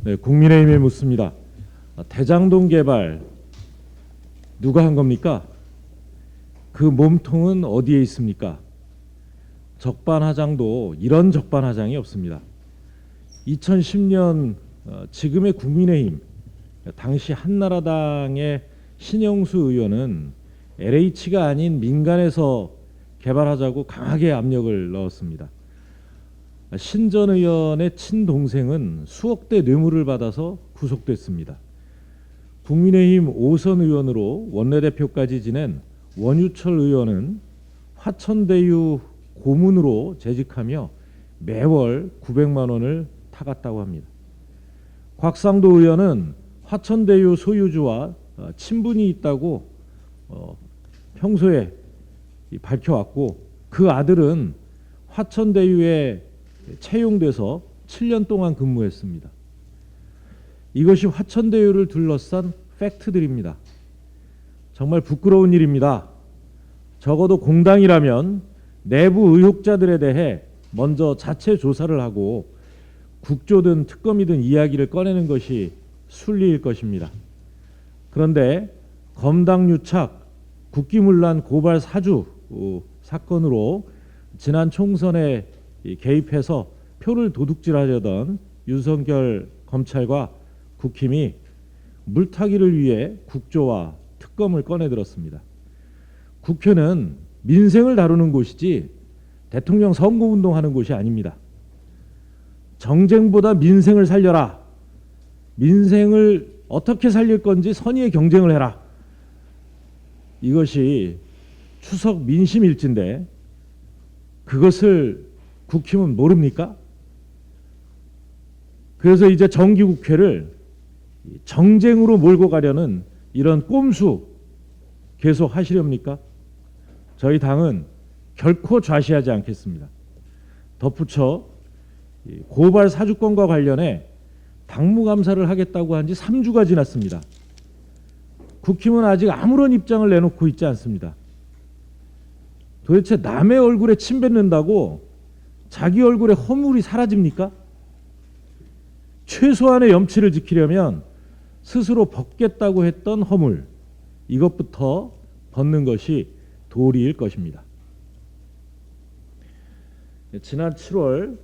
네, 국민의힘에 묻습니다. 대장동 개발 누가 한 겁니까? 그 몸통은 어디에 있습니까? 적반하장도 이런 적반하장이 없습니다. 2010년 지금의 국민의힘, 당시 한나라당의 신영수 의원은 LH가 아닌 민간에서 개발하자고 강하게 압력을 넣었습니다. 신 전 의원의 친동생은 수억대 뇌물을 받아서 구속됐습니다. 국민의힘 5선 의원으로 원내대표까지 지낸 원유철 의원은 화천대유 고문으로 재직하며 매월 900만 원을 타갔다고 합니다. 곽상도 의원은 화천대유 소유주와 친분이 있다고 평소에 밝혀왔고, 그 아들은 화천대유에 채용돼서 7년 동안 근무했습니다. 이것이 화천대유를 둘러싼 팩트들입니다. 정말 부끄러운 일입니다. 적어도 공당이라면 내부 의혹자들에 대해 먼저 자체 조사를 하고 국조든 특검이든 이야기를 꺼내는 것이 순리일 것입니다. 그런데 검당유착, 국기문란 고발 사주 사건으로 지난 총선에 개입해서 표를 도둑질하려던 윤석열 검찰과 국힘이 물타기를 위해 국조와 특검을 꺼내들었습니다. 국회는 민생을 다루는 곳이지 대통령 선거운동하는 곳이 아닙니다. 정쟁보다 민생을 살려라. 민생을 어떻게 살릴 건지 선의의 경쟁을 해라. 이것이 추석 민심일지인데 그것을 국힘은 모릅니까? 그래서 이제 정기국회를 정쟁으로 몰고 가려는 이런 꼼수 계속 하시렵니까? 저희 당은 결코 좌시하지 않겠습니다. 덧붙여 고발 사주권과 관련해 당무감사를 하겠다고 한 지 3주가 지났습니다. 국힘은 아직 아무런 입장을 내놓고 있지 않습니다. 도대체 남의 얼굴에 침 뱉는다고 자기 얼굴에 허물이 사라집니까? 최소한의 염치를 지키려면 스스로 벗겠다고 했던 허물, 이것부터 벗는 것이 도리일 것입니다. 지난 7월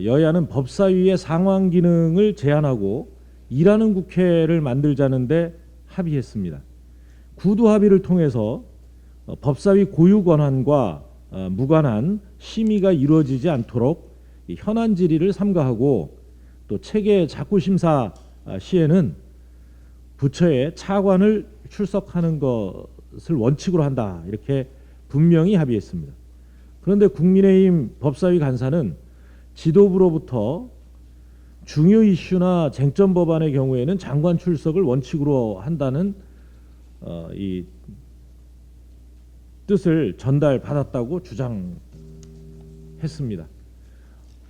여야는 법사위의 상황 기능을 제한하고 일하는 국회를 만들자는데 합의했습니다. 구두 합의를 통해서 법사위 고유 권한과 무관한 심의가 이루어지지 않도록 현안 질의를 삼가하고, 또 체계 작구 심사 시에는 부처의 차관을 출석하는 것을 원칙으로 한다, 이렇게 분명히 합의했습니다. 그런데 국민의힘 법사위 간사는 지도부로부터 중요 이슈나 쟁점 법안의 경우에는 장관 출석을 원칙으로 한다는 이 뜻을 전달받았다고 주장했습니다.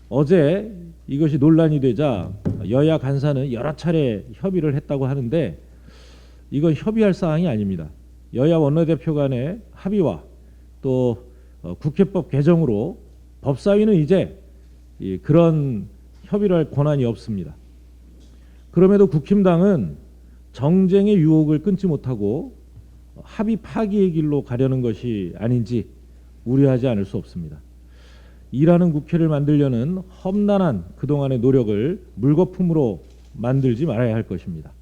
어제 이것이 논란이 되자 여야 간사는 여러 차례 협의를 했다고 하는데 이건 협의할 사항이 아닙니다. 여야 원내대표 간의 합의와 또 국회법 개정으로 법사위는 이제 그런 협의를 할 권한이 없습니다. 그럼에도 국힘당은 정쟁의 유혹을 끊지 못하고 합의 파기의 길로 가려는 것이 아닌지 우려하지 않을 수 없습니다. 일하는 국회를 만들려는 험난한 그동안의 노력을 물거품으로 만들지 말아야 할 것입니다.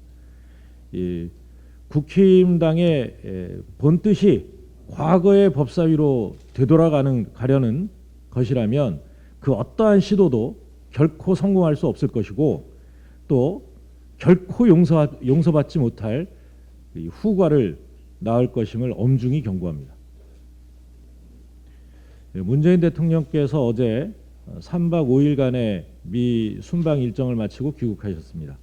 국힘당의 본뜻이 과거의 법사위로 되돌아가려는 것이라면 그 어떠한 시도도 결코 성공할 수 없을 것이고, 또 결코 용서받지 못할 후과를 낳을 것임을 엄중히 경고합니다. 문재인 대통령께서 어제 3박 5일간의 미 순방 일정을 마치고 귀국하셨습니다.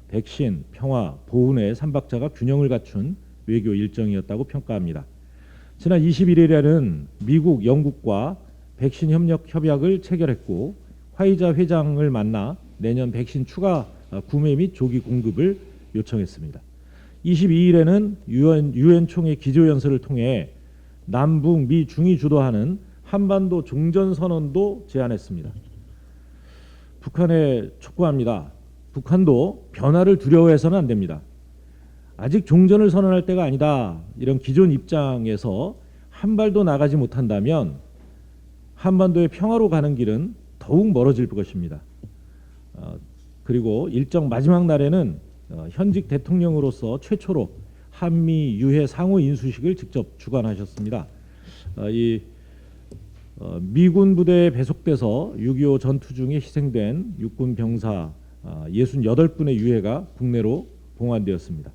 백신, 평화, 보훈의 3박자가 균형을 갖춘 외교 일정이었다고 평가합니다. 지난 21일에는 미국, 영국과 백신 협력 협약을 체결했고, 화이자 회장을 만나 내년 백신 추가 구매 및 조기 공급을 요청했습니다. 22일에는 유엔 총회 기조연설을 통해 남북, 미, 중이 주도하는 한반도 종전선언도 제안했습니다. 북한에 촉구합니다. 북한도 변화를 두려워해서는 안 됩니다. 아직 종전을 선언할 때가 아니다. 이런 기존 입장에서 한 발도 나가지 못한다면 한반도의 평화로 가는 길은 더욱 멀어질 것입니다. 그리고 일정 마지막 날에는 현직 대통령으로서 최초로 한미 유해 상호 인수식을 직접 주관하셨습니다. 미군 부대에 배속돼서 6.25 전투 중에 희생된 육군 병사 68분의 유해가 국내로 봉환되었습니다.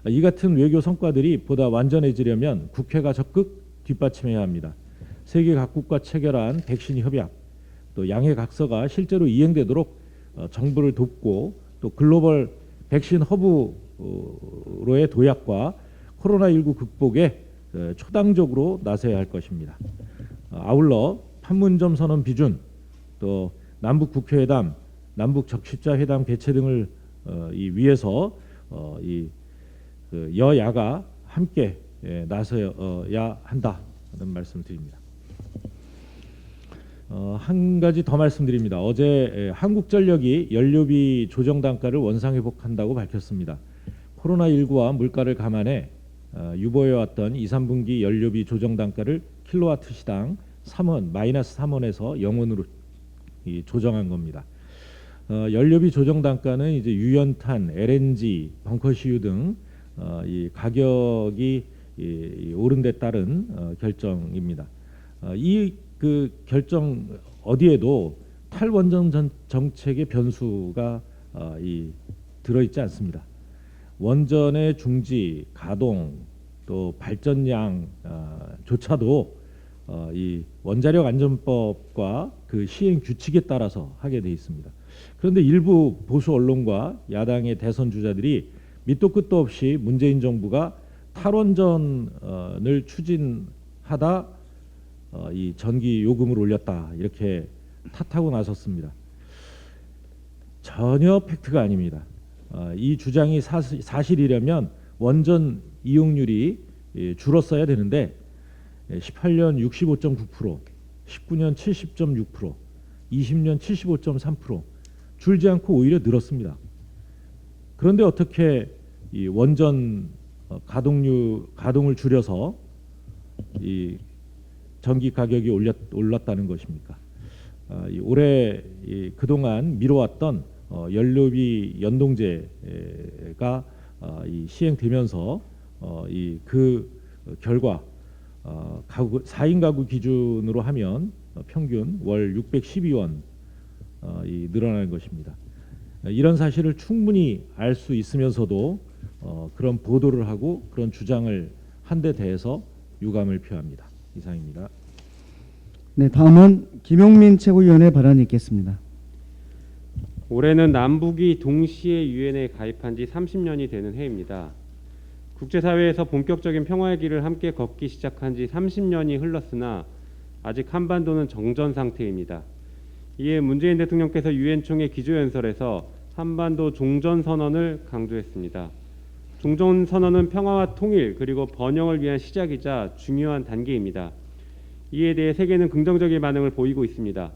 이 같은 외교 성과들이 보다 완전해지려면 국회가 적극 뒷받침해야 합니다. 세계 각국과 체결한 백신 협약, 또 양해 각서가 실제로 이행되도록 정부를 돕고, 또 글로벌 백신 허브로의 도약과 코로나19 극복에 초당적으로 나서야 할 것입니다. 아울러 판문점 선언 비준, 또 남북 국회회담, 남북 적십자 회담 개최 등을 위해서 여야가 함께 나서야 한다는 말씀드립니다. 한 가지 더 말씀드립니다. 어제 한국전력이 연료비 조정 단가를 원상회복한다고 밝혔습니다. 코로나19와 물가를 감안해 유보해왔던 2, 3분기 연료비 조정 단가를 킬로와트 시당 3원, 마이너스 3원에서 0원으로 조정한 겁니다. 연료비 조정 단가는 이제 유연탄, LNG, 벙커시유 등 이 가격이 오른 데 따른 결정입니다. 이 그 결정 어디에도 탈원전 정책의 변수가 들어있지 않습니다. 원전의 중지, 가동, 또 발전량조차도 이 원자력 안전법과 그 시행 규칙에 따라서 하게 돼 있습니다. 그런데 일부 보수 언론과 야당의 대선 주자들이 밑도 끝도 없이 문재인 정부가 탈원전을 추진하다 이 전기 요금을 올렸다 이렇게 탓하고 나섰습니다. 전혀 팩트가 아닙니다. 이 주장이 사실이려면 원전 이용률이 줄었어야 되는데 18년 65.9%, 19년 70.6%, 20년 75.3% 줄지 않고 오히려 늘었습니다. 그런데 어떻게 이 원전 가동을 줄여서 이 전기 가격이 올랐다는 것입니까? 올해 그동안 미뤄왔던 연료비 연동제가 시행되면서 그 결과 4인 가구 기준으로 하면 평균 월 612원 늘어나는 것입니다. 이런 사실을 충분히 알 수 있으면서도 그런 보도를 하고 그런 주장을 한 데 대해서 유감을 표합니다. 이상입니다. 네, 다음은 김용민 최고위원의 발언이 있겠습니다. 올해는 남북이 동시에 유엔에 가입한 지 30년이 되는 해입니다. 국제사회에서 본격적인 평화의 길을 함께 걷기 시작한 지 30년이 흘렀으나 아직 한반도는 정전 상태입니다. 이에 문재인 대통령께서 유엔 총회 기조연설에서 한반도 종전선언을 강조했습니다. 종전선언은 평화와 통일 그리고 번영을 위한 시작이자 중요한 단계입니다. 이에 대해 세계는 긍정적인 반응을 보이고 있습니다.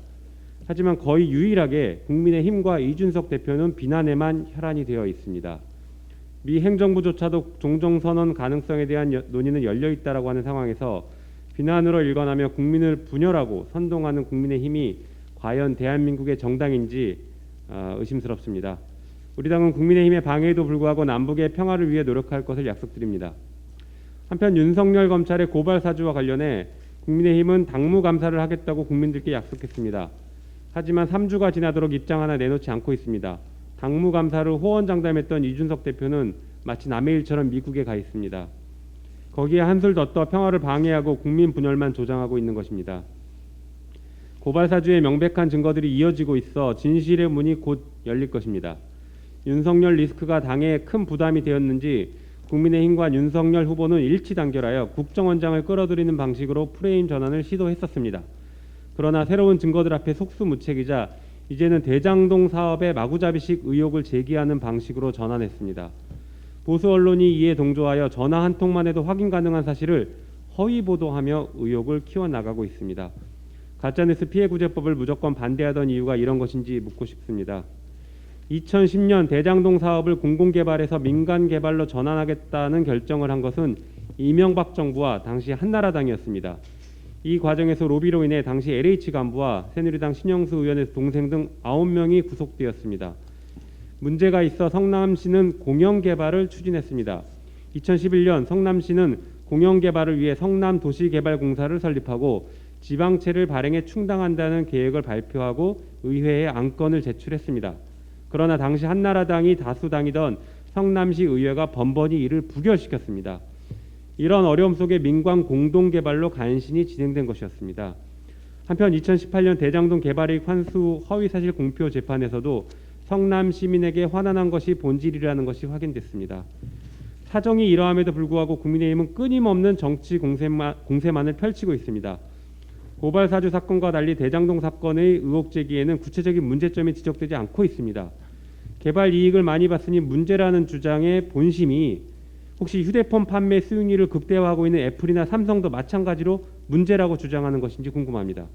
하지만 거의 유일하게 국민의힘과 이준석 대표는 비난에만 혈안이 되어 있습니다. 미 행정부조차도 종전선언 가능성에 대한 논의는 열려있다라고 하는 상황에서 비난으로 일관하며 국민을 분열하고 선동하는 국민의힘이 과연 대한민국의 정당인지 의심스럽습니다. 우리 당은 국민의힘의 방해에도 불구하고 남북의 평화를 위해 노력할 것을 약속드립니다. 한편 윤석열 검찰의 고발 사주와 관련해 국민의힘은 당무 감사를 하겠다고 국민들께 약속했습니다. 하지만 3주가 지나도록 입장 하나 내놓지 않고 있습니다. 당무 감사를 호언장담했던 이준석 대표는 마치 남의 일처럼 미국에 가 있습니다. 거기에 한술 더 떠 평화를 방해하고 국민 분열만 조장하고 있는 것입니다. 고발 사주에 명백한 증거들이 이어지고 있어 진실의 문이 곧 열릴 것입니다. 윤석열 리스크가 당에 큰 부담이 되었는지 국민의힘과 윤석열 후보는 일치 단결하여 국정원장을 끌어들이는 방식으로 프레임 전환을 시도했었습니다. 그러나 새로운 증거들 앞에 속수무책이자 이제는 대장동 사업의 마구잡이식 의혹을 제기하는 방식으로 전환했습니다. 보수 언론이 이에 동조하여 전화 한 통만 해도 확인 가능한 사실을 허위 보도하며 의혹을 키워나가고 있습니다. 가짜뉴스 피해구제법을 무조건 반대하던 이유가 이런 것인지 묻고 싶습니다. 2010년 대장동 사업을 공공개발에서 민간개발로 전환하겠다는 결정을 한 것은 이명박 정부와 당시 한나라당이었습니다. 이 과정에서 로비로 인해 당시 LH 간부와 새누리당 신영수 의원의 동생 등 9명이 구속되었습니다. 문제가 있어 성남시는 공영개발을 추진했습니다. 2011년 성남시는 공영개발을 위해 성남도시개발공사를 설립하고 지방채를 발행에 충당한다는 계획을 발표하고 의회에 안건을 제출했습니다. 그러나 당시 한나라당이 다수당이던 성남시 의회가 번번이 이를 부결시켰습니다. 이런 어려움 속에 민관 공동개발로 간신히 진행된 것이었습니다. 한편 2018년 대장동 개발이익 환수 허위사실 공표 재판에서도 성남 시민에게 환원한 것이 본질이라는 것이 확인됐습니다. 사정이 이러함에도 불구하고 국민의힘은 끊임없는 정치 공세만을 펼치고 있습니다. 고발 사주 사건과 달리 대장동 사건의 의혹 제기에는 구체적인 문제점이 지적되지 않고 있습니다. 개발 이익을 많이 봤으니 문제라는 주장의 본심이 혹시 휴대폰 판매 수익률을 극대화하고 있는 애플이나 삼성도 마찬가지로 문제라고 주장하는 것인지 궁금합니다.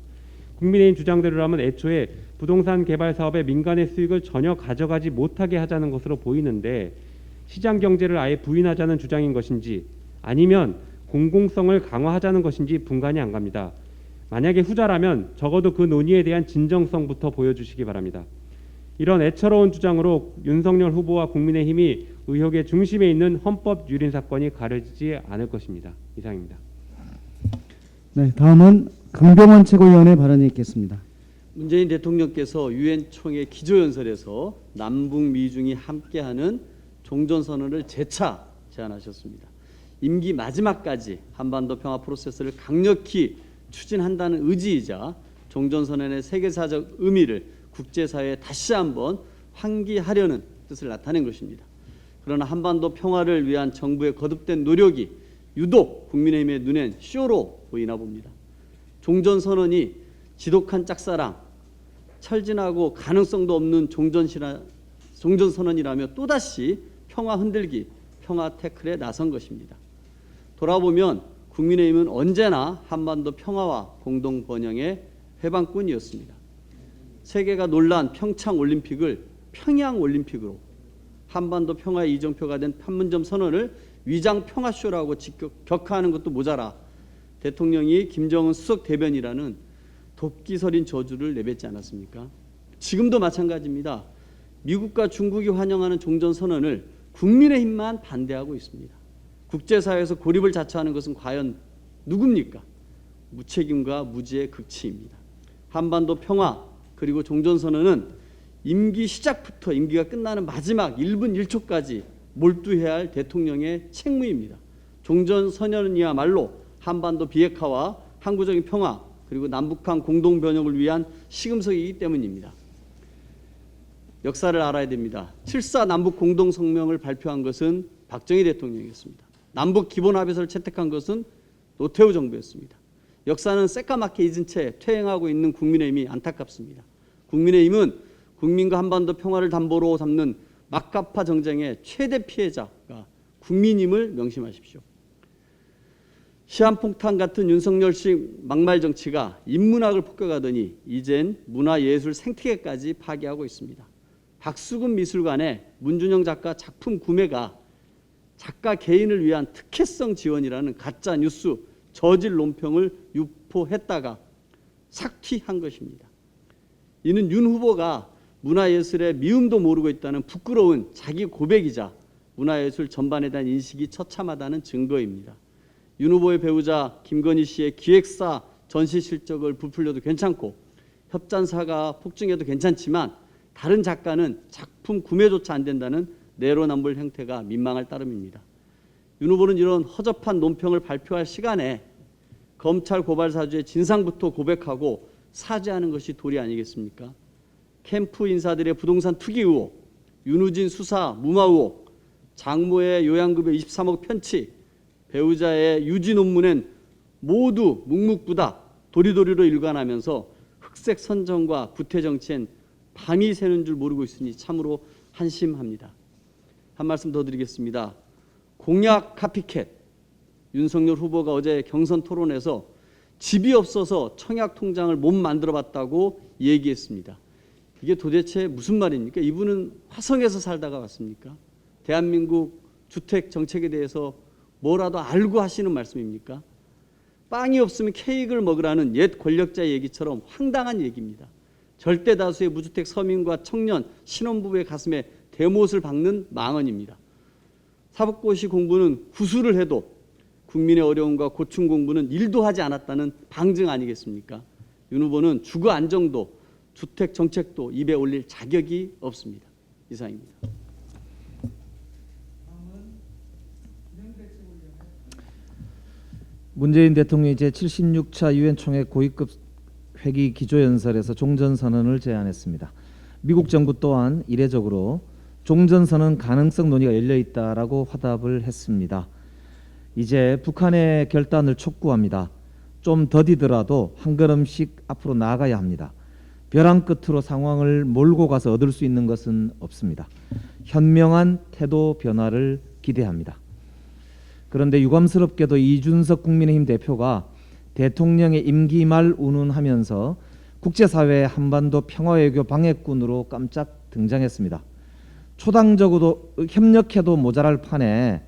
국민의힘 주장대로라면 애초에 부동산 개발 사업에 민간의 수익을 전혀 가져가지 못하게 하자는 것으로 보이는데 시장 경제를 아예 부인하자는 주장인 것인지 아니면 공공성을 강화하자는 것인지 분간이 안 갑니다. 만약에 후자라면 적어도 그 논의에 대한 진정성부터 보여주시기 바랍니다. 이런 애처로운 주장으로 윤석열 후보와 국민의힘이 의혹의 중심에 있는 헌법 유린 사건이 가려지지 않을 것입니다. 이상입니다. 네, 다음은 강병원 최고위원의 발언이 있겠습니다. 문재인 대통령께서 유엔 총회 기조연설에서 남북 미중이 함께하는 종전선언을 재차 제안하셨습니다. 임기 마지막까지 한반도 평화 프로세스를 강력히 추진한다는 의지이자 종전선언의 세계사적 의미를 국제사회에 다시 한번 환기하려는 뜻을 나타낸 것입니다. 그러나 한반도 평화를 위한 정부의 거듭된 노력이 유독 국민의힘의 눈엔 쇼로 보이나 봅니다. 종전선언이 지독한 짝사랑, 철진하고 가능성도 없는 종전선언이라며 또다시 평화 흔들기, 평화 태클에 나선 것입니다. 돌아보면 국민의힘은 언제나 한반도 평화와 공동 번영의 회방꾼이었습니다. 세계가 놀란 평창올림픽을 평양올림픽으로, 한반도 평화의 이정표가 된 판문점 선언을 위장 평화쇼라고 격하하는 것도 모자라 대통령이 김정은 수석 대변이라는 돕기설인 저주를 내뱉지 않았습니까? 지금도 마찬가지입니다. 미국과 중국이 환영하는 종전선언을 국민의힘만 반대하고 있습니다. 국제사회에서 고립을 자처하는 것은 과연 누굽니까? 무책임과 무지의 극치입니다. 한반도 평화 그리고 종전선언은 임기 시작부터 임기가 끝나는 마지막 1분 1초까지 몰두해야 할 대통령의 책무입니다. 종전선언이야말로 한반도 비핵화와 항구적인 평화 그리고 남북한 공동 번영을 위한 시금석이기 때문입니다. 역사를 알아야 됩니다. 7.4 남북 공동성명을 발표한 것은 박정희 대통령이었습니다. 남북 기본합의서를 채택한 것은 노태우 정부였습니다. 역사는 새까맣게 잊은 채 퇴행하고 있는 국민의힘이 안타깝습니다. 국민의힘은 국민과 한반도 평화를 담보로 삼는 막가파 정쟁의 최대 피해자가 국민임을 명심하십시오. 시한폭탄 같은 윤석열식 막말 정치가 인문학을 폭격하더니 이젠 문화예술 생태계까지 파괴하고 있습니다. 박수근 미술관의 문준영 작가 작품 구매가 작가 개인을 위한 특혜성 지원이라는 가짜 뉴스 저질 논평을 유포했다가 삭튀한 것입니다. 이는 윤 후보가 문화예술의 미움도 모르고 있다는 부끄러운 자기 고백이자 문화예술 전반에 대한 인식이 처참하다는 증거입니다. 윤 후보의 배우자 김건희 씨의 기획사 전시 실적을 부풀려도 괜찮고 협찬사가 폭증해도 괜찮지만 다른 작가는 작품 구매조차 안 된다는 내로남불 행태가 민망할 따름입니다. 윤 후보는 이런 허접한 논평을 발표할 시간에 검찰 고발 사주의 진상부터 고백하고 사죄하는 것이 도리 아니겠습니까? 캠프 인사들의 부동산 투기 의혹, 윤우진 수사 무마 의혹, 장모의 요양급여 23억 편취, 배우자의 유지 논문엔 모두 묵묵부답 도리도리로 일관하면서 흑색 선정과 구태 정치엔 밤이 새는 줄 모르고 있으니 참으로 한심합니다. 한 말씀 더 드리겠습니다. 공약 카피캣, 윤석열 후보가 어제 경선 토론에서 집이 없어서 청약 통장을 못 만들어 봤다고 얘기했습니다. 이게 도대체 무슨 말입니까? 이분은 화성에서 살다가 왔습니까? 대한민국 주택 정책에 대해서 뭐라도 알고 하시는 말씀입니까? 빵이 없으면 케이크를 먹으라는 옛 권력자의 얘기처럼 황당한 얘기입니다. 절대 다수의 무주택 서민과 청년, 신혼부부의 가슴에 대못을 박는 망언입니다. 사법고시 공부는 구술을 해도 국민의 어려움과 고충 공부는 일도 하지 않았다는 방증 아니겠습니까? 윤 후보는 주거 안정도, 주택 정책도 입에 올릴 자격이 없습니다. 이상입니다. 문재인 대통령이 제76차 유엔 총회 고위급 회기 기조연설에서 종전선언을 제안했습니다. 미국 정부 또한 이례적으로 종전선언 가능성 논의가 열려 있다라고 화답을 했습니다. 이제 북한의 결단을 촉구합니다. 좀 더디더라도 한 걸음씩 앞으로 나아가야 합니다. 벼랑 끝으로 상황을 몰고 가서 얻을 수 있는 것은 없습니다. 현명한 태도 변화를 기대합니다. 그런데 유감스럽게도 이준석 국민의힘 대표가 대통령의 임기 말 운운하면서 국제사회의 한반도 평화외교 방해꾼으로 깜짝 등장했습니다. 초당적으로 협력해도 모자랄 판에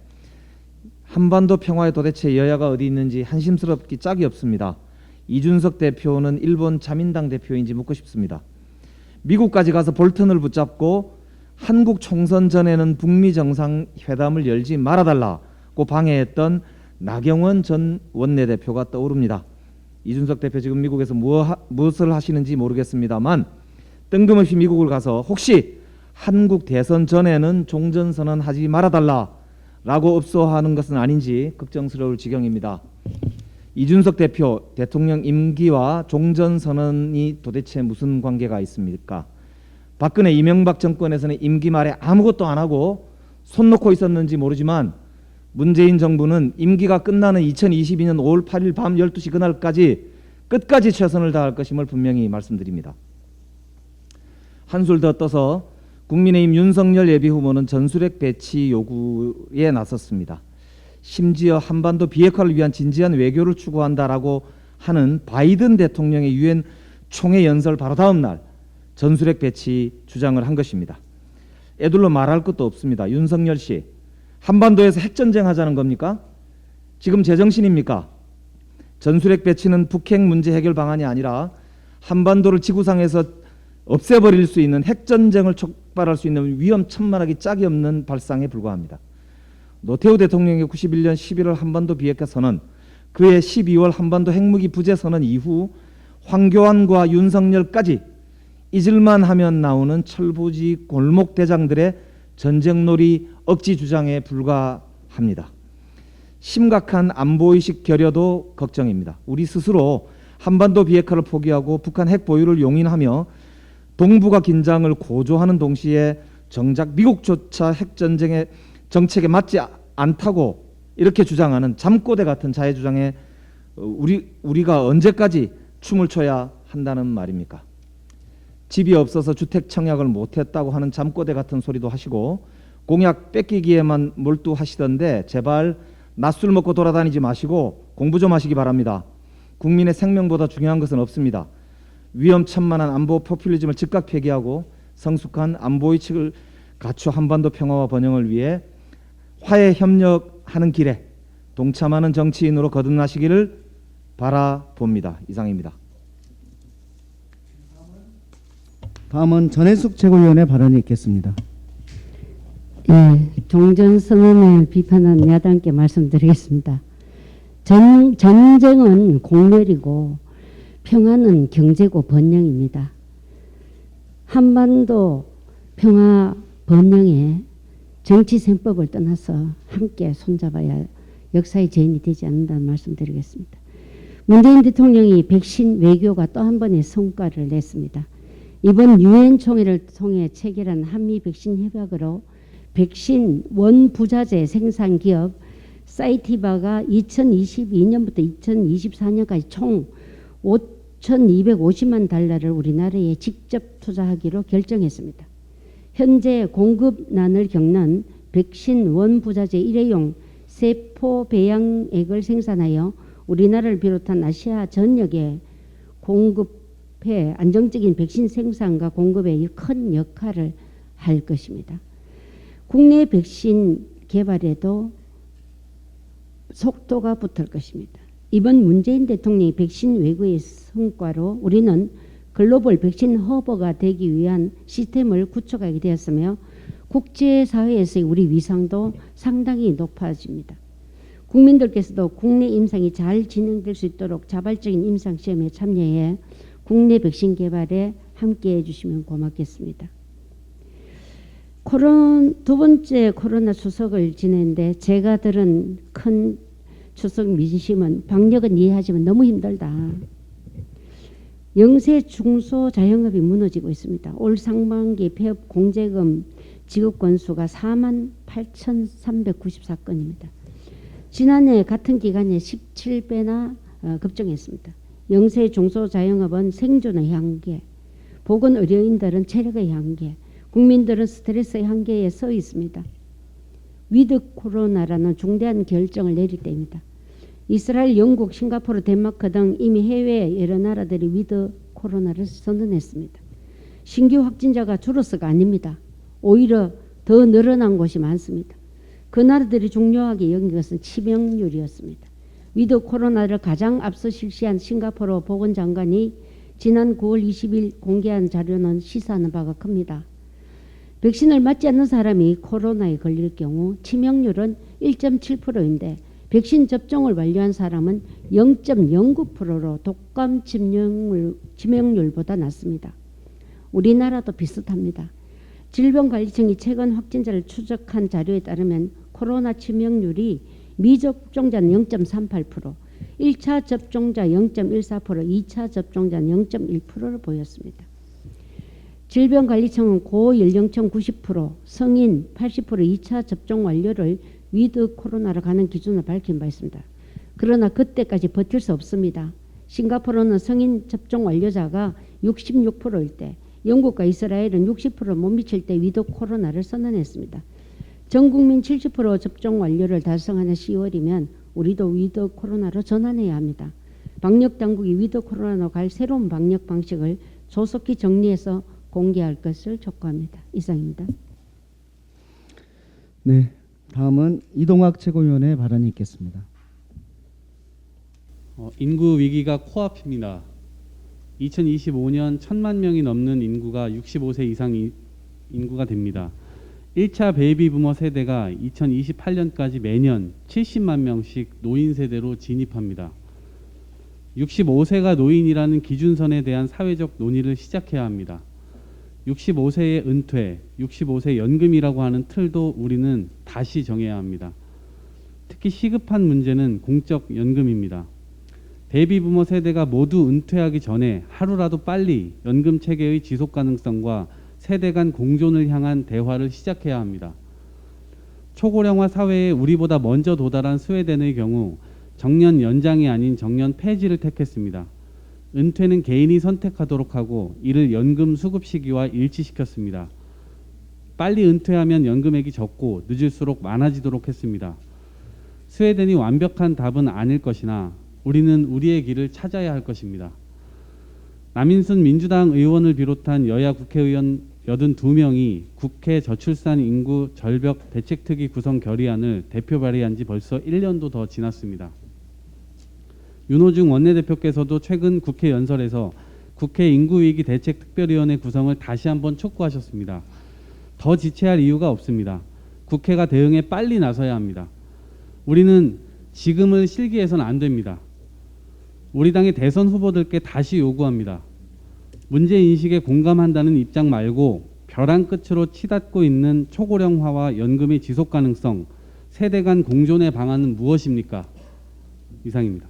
한반도 평화에 도대체 여야가 어디 있는지 한심스럽기 짝이 없습니다. 이준석 대표는 일본 자민당 대표인지 묻고 싶습니다. 미국까지 가서 볼턴을 붙잡고 한국 총선 전에는 북미 정상회담을 열지 말아달라고 방해했던 나경원 전 원내대표가 떠오릅니다. 이준석 대표 지금 미국에서 무엇을 하시는지 모르겠습니다만 뜬금없이 미국을 가서 혹시 한국 대선 전에는 종전선언 하지 말아달라라고 읍소하는 것은 아닌지 걱정스러울 지경입니다. 이준석 대표 대통령 임기와 종전선언이 도대체 무슨 관계가 있습니까? 박근혜 이명박 정권에서는 임기 말에 아무것도 안 하고 손 놓고 있었는지 모르지만 문재인 정부는 임기가 끝나는 2022년 5월 8일 밤 12시 그날까지 끝까지 최선을 다할 것임을 분명히 말씀드립니다. 한술 더 떠서 국민의힘 윤석열 예비후보는 전술핵 배치 요구에 나섰습니다. 심지어 한반도 비핵화를 위한 진지한 외교를 추구한다라고 하는 바이든 대통령의 유엔 총회 연설 바로 다음 날 전술핵 배치 주장을 한 것입니다. 애둘러 말할 것도 없습니다. 윤석열 씨, 한반도에서 핵전쟁 하자는 겁니까? 지금 제정신입니까? 전술핵 배치는 북핵 문제 해결 방안이 아니라 한반도를 지구상에서 없애버릴 수 있는 핵전쟁을 촉발할 수 있는 위험천만하기 짝이 없는 발상에 불과합니다. 노태우 대통령의 91년 11월 한반도 비핵화 선언, 그해 12월 한반도 핵무기 부재 선언 이후 황교안과 윤석열까지 잊을만 하면 나오는 철부지 골목 대장들의 전쟁놀이 억지 주장에 불과합니다. 심각한 안보의식 결여도 걱정입니다. 우리 스스로 한반도 비핵화를 포기하고 북한 핵 보유를 용인하며 동북아 긴장을 고조하는 동시에 정작 미국조차 핵전쟁의 정책에 맞지 않다고 이렇게 주장하는 잠꼬대 같은 자해 주장에 우리가 언제까지 춤을 춰야 한다는 말입니까? 집이 없어서 주택 청약을 못했다고 하는 잠꼬대 같은 소리도 하시고 공약 뺏기기에만 몰두하시던데 제발 낮술 먹고 돌아다니지 마시고 공부 좀 하시기 바랍니다. 국민의 생명보다 중요한 것은 없습니다. 위험천만한 안보 포퓰리즘을 즉각 폐기하고 성숙한 안보의식을 갖춰 한반도 평화와 번영을 위해 화해 협력하는 길에 동참하는 정치인으로 거듭나시기를 바라봅니다. 이상입니다. 다음은 전해숙 최고위원의 발언이 있겠습니다. 예, 종전선언을 비판한 야당께 말씀드리겠습니다. 전쟁은 공멸이고 평화는 경제고 번영입니다. 한반도 평화 번영에 정치셈법을 떠나서 함께 손잡아야 역사의 죄인이 되지 않는다는 말씀드리겠습니다. 문재인 대통령이 백신 외교가 또 한 번의 성과를 냈습니다. 이번 유엔 총회를 통해 체결한 한미 백신 협약으로 백신 원부자재 생산 기업 사이티바가 2022년부터 2024년까지 총 5,250만 달러를 우리나라에 직접 투자하기로 결정했습니다. 현재 공급난을 겪는 백신 원부자재 일회용 세포 배양액을 생산하여 우리나라를 비롯한 아시아 전역에 공급해 앞에 안정적인 백신 생산과 공급에 큰 역할을 할 것입니다. 국내 백신 개발에도 속도가 붙을 것입니다. 이번 문재인 대통령의 백신 외교의 성과로 우리는 글로벌 백신 허버가 되기 위한 시스템을 구축하게 되었으며 국제사회에서의 우리 위상도 상당히 높아집니다. 국민들께서도 국내 임상이 잘 진행될 수 있도록 자발적인 임상시험에 참여해 국내 백신 개발에 함께해 주시면 고맙겠습니다. 두 번째 코로나 추석을 지내는데 제가 들은 큰 추석 민심은 방역은 이해하지만 너무 힘들다. 영세 중소 자영업이 무너지고 있습니다. 올 상반기 폐업 공제금 지급 건수가 48,394건입니다. 지난해 같은 기간에 17배나 급증했습니다. 영세 중소자영업은 생존의 한계, 보건의료인들은 체력의 한계, 국민들은 스트레스의 한계에 서 있습니다. 위드 코로나라는 중대한 결정을 내릴 때입니다. 이스라엘, 영국, 싱가포르, 덴마크 등 이미 해외 여러 나라들이 위드 코로나를 선언했습니다. 신규 확진자가 줄어서가 아닙니다. 오히려 더 늘어난 곳이 많습니다. 그 나라들이 중요하게 여긴 것은 치명률이었습니다. 위드 코로나를 가장 앞서 실시한 싱가포르 보건장관이 지난 9월 20일 공개한 자료는 시사하는 바가 큽니다. 백신을 맞지 않는 사람이 코로나에 걸릴 경우 치명률은 1.7%인데 백신 접종을 완료한 사람은 0.09%로 독감 치명률보다 낮습니다. 우리나라도 비슷합니다. 질병관리청이 최근 확진자를 추적한 자료에 따르면 코로나 치명률이 미접종자는 0.38%, 1차 접종자 0.14%, 2차 접종자는 0.1%를 보였습니다. 질병관리청은 고연령층 90%, 성인 80% 2차 접종 완료를 위드 코로나로 가는 기준으로 밝힌 바 있습니다. 그러나 그때까지 버틸 수 없습니다. 싱가포르는 성인 접종 완료자가 66%일 때, 영국과 이스라엘은 60% 못 미칠 때 위드 코로나를 선언했습니다. 전 국민 70% 접종 완료를 달성하는 10월이면 우리도 위드 코로나로 전환해야 합니다. 방역 당국이 위드 코로나로 갈 새로운 방역 방식을 조속히 정리해서 공개할 것을 촉구합니다. 이상입니다. 네, 다음은 이동학 최고위원의 발언이 있겠습니다. 인구 위기가 코앞입니다. 2025년 1,000만 명이 넘는 인구가 65세 이상 인구가 됩니다. 1차 베이비부머 세대가 2028년까지 매년 70만 명씩 노인 세대로 진입합니다. 65세가 노인이라는 기준선에 대한 사회적 논의를 시작해야 합니다. 65세의 은퇴, 65세 연금이라고 하는 틀도 우리는 다시 정해야 합니다. 특히 시급한 문제는 공적 연금입니다. 베이비부머 세대가 모두 은퇴하기 전에 하루라도 빨리 연금 체계의 지속 가능성과 세대 간 공존을 향한 대화를 시작해야 합니다. 초고령화 사회에 우리보다 먼저 도달한 스웨덴의 경우 정년 연장이 아닌 정년 폐지를 택했습니다. 은퇴는 개인이 선택하도록 하고 이를 연금 수급 시기와 일치시켰습니다. 빨리 은퇴하면 연금액이 적고 늦을수록 많아지도록 했습니다. 스웨덴이 완벽한 답은 아닐 것이나 우리는 우리의 길을 찾아야 할 것입니다. 남인순 민주당 의원을 비롯한 여야 국회의원 82명이 국회 저출산 인구 절벽 대책특위 구성 결의안을 대표 발의한 지 벌써 1년도 더 지났습니다. 윤호중 원내대표께서도 최근 국회 연설에서 국회 인구위기 대책특별위원회 구성을 다시 한번 촉구하셨습니다. 더 지체할 이유가 없습니다. 국회가 대응에 빨리 나서야 합니다. 우리는 지금을 실기해서는 안 됩니다. 우리 당의 대선 후보들께 다시 요구합니다. 문제인식에 공감한다는 입장 말고 벼랑 끝으로 치닫고 있는 초고령화와 연금의 지속 가능성, 세대 간 공존의 방안은 무엇입니까? 이상입니다.